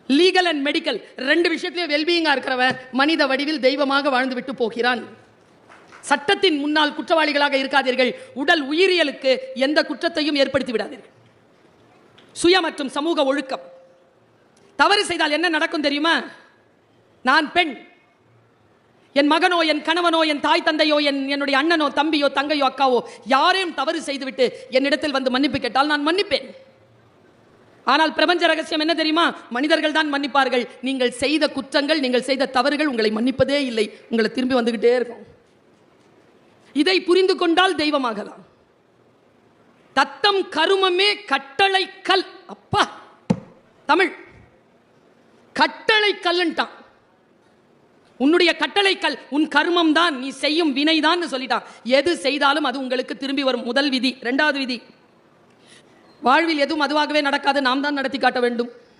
Legal and medical ரெண்டு விஷயத்திலே வெல்பீயிங்கா இருக்கிறவன் மனித வடிவில் தெய்வமாக வாழ்ந்து விட்டு போகிறான். சட்டத்தின் முன்னால் குற்றவாளிகளாக இருக்காதீர்கள். உடல் உயிரியலுக்கு எந்த குற்றத்தையும் ஏற்படுத்தி விடாதீர்கள். சுய மற்றும் சமூக ஒழுக்கம். தவறு செய்தால் என்ன நடக்கும் தெரியுமா? நான் பெண், என் மகனோ என் கணவனோ என் தாய் தந்தையோ என்னுடைய அண்ணனோ தம்பியோ தங்கையோ அக்காவோ யாரையும் தவறு செய்துவிட்டு என்னிடத்தில் வந்து மன்னிப்பு கேட்டால் நான் மன்னிப்பேன். ஆனால் பிரபஞ்ச ரகசியம் என்ன தெரியுமா? மனிதர்கள் தான் மன்னிப்பார்கள். நீங்கள் செய்த குற்றங்கள், நீங்கள் செய்த தவறுகள் உங்களை மன்னிப்பதே இல்லை, உங்களை திரும்பி வந்துகிட்டே இருக்கும். இதை புரிந்து கொண்டால் தெய்வமாகலாம். தத்தம் கருமமே கட்டளை கல். அப்பா, தமிழ் கட்டளை கல்லுன்ட்டான். உன்னுடைய கட்டளை கல் உன் கர்மம் தான், நீ செய்யும் வினை தான் சொல்லிட்டான். எது செய்தாலும் அது உங்களுக்கு திரும்பி வரும். முதல் விதி. இரண்டாவது விதி, வாழ்வில் எதுவும் அதுவாகவே நடக்காது, நாம் தான் நடத்தி காட்ட வேண்டும்.